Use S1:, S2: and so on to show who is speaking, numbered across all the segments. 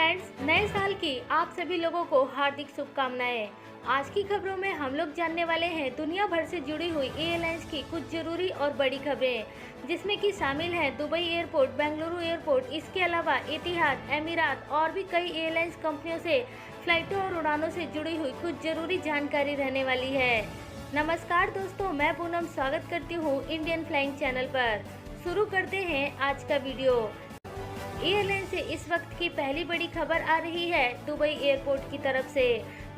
S1: Friends, नए साल की आप सभी लोगों को हार्दिक शुभकामनाएं। आज की खबरों में हम लोग जानने वाले हैं दुनिया भर से जुड़ी हुई एयरलाइंस की कुछ जरूरी और बड़ी खबरें, जिसमें कि शामिल हैं दुबई एयरपोर्ट, बेंगलुरु एयरपोर्ट, इसके अलावा इतिहाद, एमिरात और भी कई एयरलाइंस कंपनियों से फ्लाइटों और उड़ानों से जुड़ी हुई कुछ जरूरी जानकारी रहने वाली है। नमस्कार दोस्तों, मैं पूनम स्वागत करती हूँ इंडियन फ्लाइंग चैनल पर। शुरू करते हैं आज का वीडियो। एयरलाइन से इस वक्त की पहली बड़ी खबर आ रही है दुबई एयरपोर्ट की तरफ से।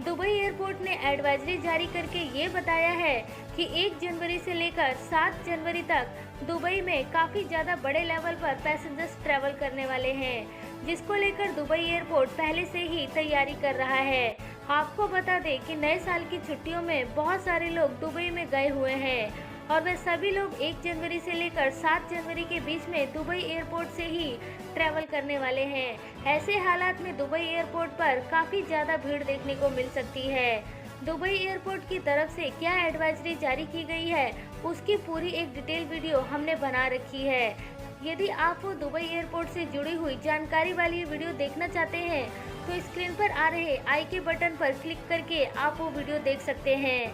S1: दुबई एयरपोर्ट ने एडवाइजरी जारी करके ये बताया है कि 1 जनवरी से लेकर 7 जनवरी तक दुबई में काफ़ी ज़्यादा बड़े लेवल पर पैसेंजर्स ट्रैवल करने वाले हैं, जिसको लेकर दुबई एयरपोर्ट पहले से ही तैयारी कर रहा है। आपको बता दें कि नए साल की छुट्टियों में बहुत सारे लोग दुबई में गए हुए हैं और वे सभी लोग 1 जनवरी से लेकर 7 जनवरी के बीच में दुबई एयरपोर्ट से ही ट्रैवल करने वाले हैं। ऐसे हालात में दुबई एयरपोर्ट पर काफ़ी ज़्यादा भीड़ देखने को मिल सकती है। दुबई एयरपोर्ट की तरफ से क्या एडवाइजरी जारी की गई है, उसकी पूरी एक डिटेल वीडियो हमने बना रखी है। यदि आप दुबई एयरपोर्ट से जुड़ी हुई जानकारी वाली ये वीडियो देखना चाहते हैं तो स्क्रीन पर आ रहे आई के बटन पर क्लिक करके आप वो वीडियो देख सकते हैं।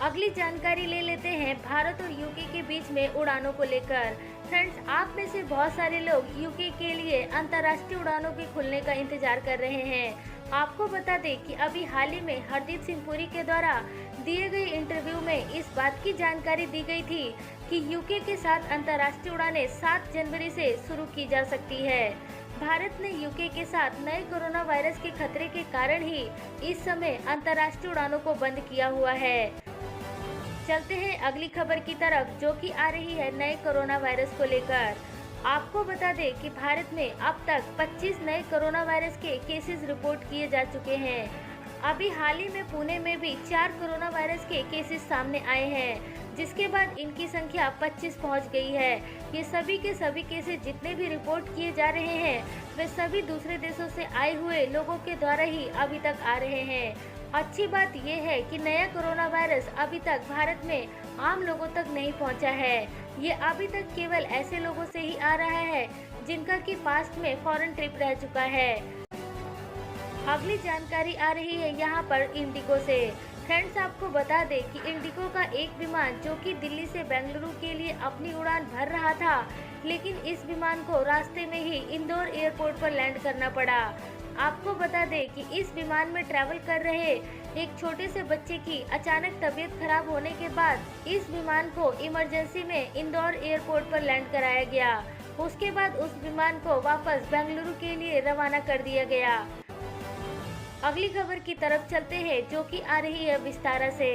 S1: अगली जानकारी ले लेते हैं भारत और यूके के बीच में उड़ानों को लेकर। फ्रेंड्स, आप में से बहुत सारे लोग यूके के लिए अंतर्राष्ट्रीय उड़ानों के खुलने का इंतजार कर रहे हैं। आपको बता दें कि अभी हाल ही में हरदीप सिंह पुरी के द्वारा दिए गए इंटरव्यू में इस बात की जानकारी दी गई थी कि यूके के साथ अंतर्राष्ट्रीय उड़ानें 7 जनवरी से शुरू की जा सकती है। भारत ने यूके के साथ नए कोरोना वायरस के खतरे के कारण ही इस समय अंतर्राष्ट्रीय उड़ानों को बंद किया हुआ है। चलते हैं अगली खबर की तरफ, जो कि आ रही है नए कोरोना वायरस को लेकर। आपको बता दें कि भारत में अब तक 25 नए कोरोना वायरस के केसेस रिपोर्ट किए जा चुके हैं। अभी हाल ही में पुणे में भी 4 कोरोना वायरस के केसेस सामने आए हैं, जिसके बाद इनकी संख्या 25 पहुंच गई है। ये सभी के सभी केसेस जितने भी रिपोर्ट किए जा रहे हैं, वे सभी दूसरे देशों से आए हुए लोगों के द्वारा ही अभी तक आ रहे हैं। अच्छी बात यह है कि नया कोरोना वायरस अभी तक भारत में आम लोगों तक नहीं पहुंचा है। ये अभी तक केवल ऐसे लोगों से ही आ रहा है जिनका कि पास्ट में फॉरेन ट्रिप रह चुका है। अगली जानकारी आ रही है यहाँ पर इंडिगो से। फ्रेंड्स, आपको बता दें कि इंडिगो का एक विमान जो कि दिल्ली से बेंगलुरु के लिए अपनी उड़ान भर रहा था, लेकिन इस विमान को रास्ते में ही इंदौर एयरपोर्ट पर लैंड करना पड़ा। आपको बता दें कि इस विमान में ट्रैवल कर रहे एक छोटे से बच्चे की अचानक तबीयत खराब होने के बाद इस विमान को इमरजेंसी में इंदौर एयरपोर्ट पर लैंड कराया गया। उसके बाद उस विमान को वापस बेंगलुरु के लिए रवाना कर दिया गया। अगली खबर की तरफ चलते हैं, जो कि आ रही है विस्तारा से।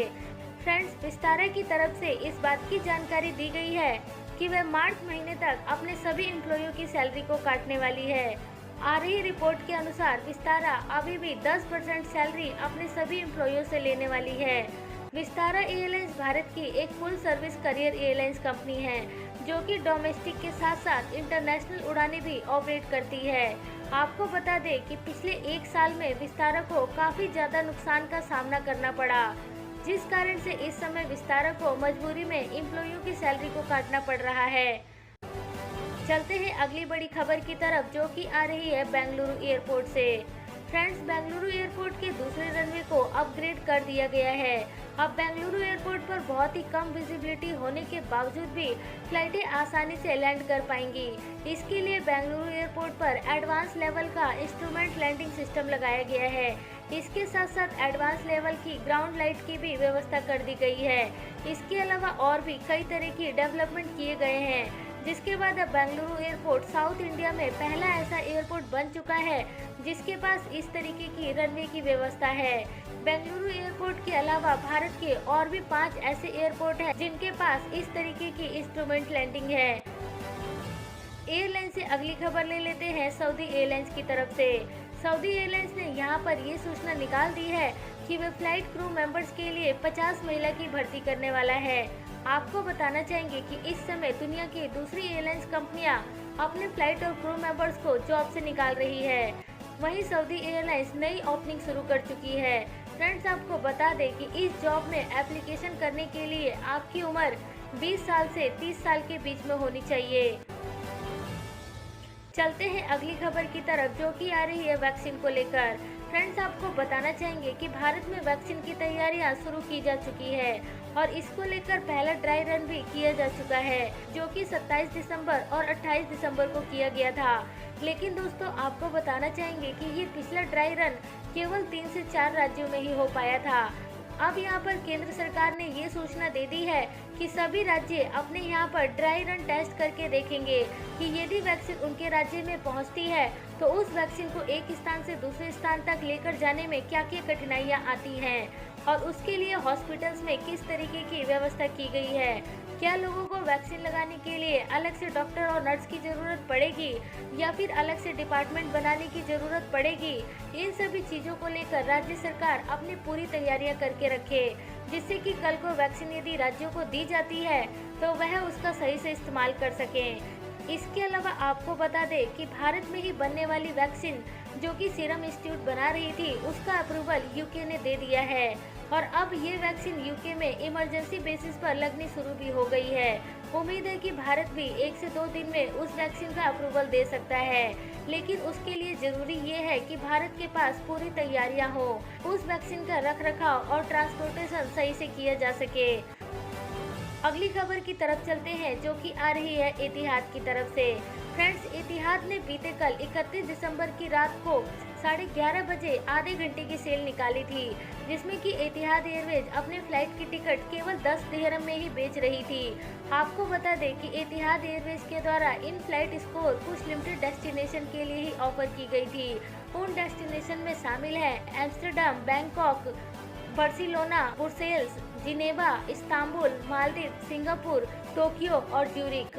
S1: फ्रेंड्स, विस्तारा की तरफ से इस बात की जानकारी दी गई है कि वह मार्च महीने तक अपने सभी एम्प्लॉइयों की सैलरी को काटने वाली है। आ रही रिपोर्ट के अनुसार विस्तारा अभी भी 10% सैलरी अपने सभी एम्प्लॉइयों से लेने वाली है। विस्तारा एयरलाइंस भारत की एक full service career airlines company है, जो कि डोमेस्टिक के साथ साथ इंटरनेशनल उड़ानें भी ऑपरेट करती है। आपको बता दें कि पिछले 1 साल में विस्तारा को काफ़ी ज़्यादा नुकसान का सामना करना पड़ा, जिस कारण से इस समय विस्तारा को मजबूरी में एम्प्लॉइयों की सैलरी को काटना पड़ रहा है। चलते हैं अगली बड़ी खबर की तरफ, जो कि आ रही है बेंगलुरु एयरपोर्ट से। फ्रेंड्स, बेंगलुरु एयरपोर्ट के दूसरे रनवे को अपग्रेड कर दिया गया है। अब बेंगलुरु एयरपोर्ट पर बहुत ही कम विजिबिलिटी होने के बावजूद भी फ्लाइटें आसानी से लैंड कर पाएंगी। इसके लिए बेंगलुरु एयरपोर्ट पर एडवांस लेवल का इंस्ट्रूमेंट लैंडिंग सिस्टम लगाया गया है। इसके साथ साथ एडवांस लेवल की ग्राउंड लाइट की भी व्यवस्था कर दी गई है। इसके अलावा और भी कई तरह की डेवलपमेंट किए गए हैं, जिसके बाद अब बेंगलुरु एयरपोर्ट साउथ इंडिया में पहला ऐसा एयरपोर्ट बन चुका है जिसके पास इस तरीके की रनवे की व्यवस्था है। बेंगलुरु एयरपोर्ट के अलावा भारत के और भी 5 ऐसे एयरपोर्ट हैं जिनके पास इस तरीके की इंस्ट्रूमेंट लैंडिंग है। एयरलाइन से अगली खबर ले लेते हैं सऊदी एयरलाइंस की तरफ से। सऊदी एयरलाइंस ने यहाँ पर ये सूचना निकाल दी है कि वे फ्लाइट क्रू मेंबर्स के लिए 50 महिला की भर्ती करने वाला है। आपको बताना चाहेंगे कि इस समय दुनिया की दूसरी एयरलाइंस कंपनियां अपने फ्लाइट और क्रू मेंबर्स को जॉब से निकाल रही है। वहीं सऊदी एयरलाइंस नई ओपनिंग शुरू कर चुकी है। फ्रेंड्स, आपको बता दें कि इस जॉब में एप्लीकेशन करने के लिए आपकी उम्र 20 साल से 30 साल के बीच में होनी चाहिए। चलते हैं अगली खबर की तरफ, जो कि आ रही है वैक्सीन को लेकर। फ्रेंड्स, आपको बताना चाहेंगे कि भारत में वैक्सीन की तैयारियां शुरू की जा चुकी है और इसको लेकर पहला ड्राई रन भी किया जा चुका है, जो कि 27 दिसंबर और 28 दिसंबर को किया गया था। लेकिन दोस्तों, आपको बताना चाहेंगे कि ये पिछला ड्राई रन केवल 3 से 4 राज्यों में ही हो पाया था। अब यहाँ पर केंद्र सरकार ने ये सूचना दे दी है कि सभी राज्य अपने यहाँ पर ड्राई रन टेस्ट करके देखेंगे कि यदि वैक्सीन उनके राज्य में पहुँचती है तो उस वैक्सीन को एक स्थान से दूसरे स्थान तक लेकर जाने में क्या क्या कठिनाइयाँ आती हैं और उसके लिए हॉस्पिटल्स में किस तरीके की व्यवस्था की गई है। क्या लोगों को वैक्सीन लगाने के लिए अलग से डॉक्टर और नर्स की जरूरत पड़ेगी या फिर अलग से डिपार्टमेंट बनाने की जरूरत पड़ेगी। इन सभी चीजों को लेकर राज्य सरकार अपनी पूरी तैयारियां करके रखे, जिससे कि कल को वैक्सीन यदि राज्यों को दी जाती है तो वह उसका सही से इस्तेमाल कर सकें। इसके अलावा आपको बता दें कि भारत में ही बनने वाली वैक्सीन जो कि सीरम इंस्टीट्यूट बना रही थी, उसका अप्रूवल यूके ने दे दिया है और अब ये वैक्सीन यूके में इमरजेंसी बेसिस पर लगनी शुरू भी हो गई है। उम्मीद है कि भारत भी 1 से 2 दिन में उस वैक्सीन का अप्रूवल दे सकता है, लेकिन उसके लिए जरूरी ये है कि भारत के पास पूरी तैयारियां हो, उस वैक्सीन का रख रखाव और ट्रांसपोर्टेशन सही से किया जा सके। अगली खबर की तरफ चलते हैं, जो कि आ रही है एतिहाद की तरफ से। फ्रेंड्स, एतिहाद ने बीते कल 31 दिसंबर की रात को 11:30 बजे आधे घंटे की सेल निकाली थी, जिसमें कि एतिहाद एयरवेज अपने फ्लाइट की टिकट केवल 10 दिरहम में ही बेच रही थी। आपको बता दें कि एतिहाद एयरवेज के द्वारा इन फ्लाइट स्कोर कुछ लिमिटेड डेस्टिनेशन के लिए ही ऑफर की गई थी। उन डेस्टिनेशन में शामिल है Amsterdam, Bangkok, Barcelona, Brussels, Geneva, Istanbul, Maldives, Singapore, Tokyo और ज्यूरिख।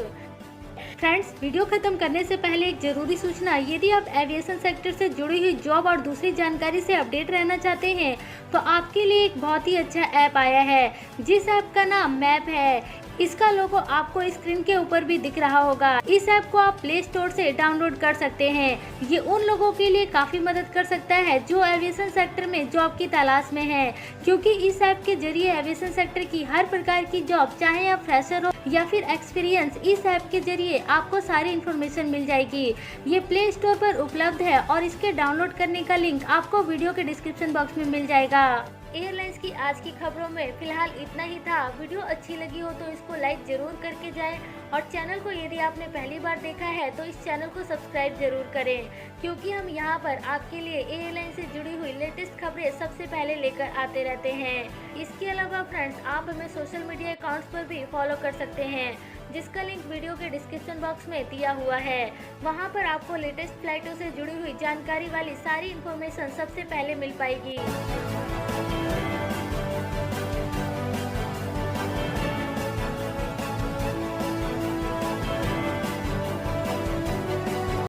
S1: फ्रेंड्स, वीडियो खत्म करने से पहले एक जरूरी सूचना, यदि आप एविएशन सेक्टर से जुड़ी हुई जॉब और दूसरी जानकारी से अपडेट रहना चाहते हैं तो आपके लिए एक बहुत ही अच्छा ऐप आया है, जिस ऐप का नाम मैप है। इसका लोगो आपको स्क्रीन के ऊपर भी दिख रहा होगा। इस ऐप को आप प्ले स्टोर से डाउनलोड कर सकते हैं। ये उन लोगों के लिए काफी मदद कर सकता है जो एविएशन सेक्टर में जॉब की तलाश में है, क्योंकि इस ऐप के जरिए एविएशन सेक्टर की हर प्रकार की जॉब, चाहे आप फ्रेशर हो या फिर एक्सपीरियंस, इस ऐप के जरिए आपको सारी इन्फॉर्मेशन मिल जाएगी। ये प्ले स्टोर पर उपलब्ध है और इसके डाउनलोड करने का लिंक आपको वीडियो के डिस्क्रिप्शन बॉक्स में मिल जाएगा। एयरलाइंस की आज की खबरों में फिलहाल इतना ही था। वीडियो अच्छी लगी हो तो इसको लाइक जरूर करके जाएं और चैनल को यदि आपने पहली बार देखा है तो इस चैनल को सब्सक्राइब जरूर करें, क्योंकि हम यहाँ पर आपके लिए एयरलाइन से जुड़ी हुई लेटेस्ट खबरें सबसे पहले लेकर आते रहते हैं। इसके अलावा फ्रेंड्स, आप हमें सोशल मीडिया अकाउंट्स पर भी फॉलो कर सकते हैं, जिसका लिंक वीडियो के डिस्क्रिप्शन बॉक्स में दिया हुआ है। वहाँ पर आपको लेटेस्ट फ्लाइटों से जुड़ी हुई जानकारी वाली सारी इन्फॉर्मेशन सबसे पहले मिल पाएगी।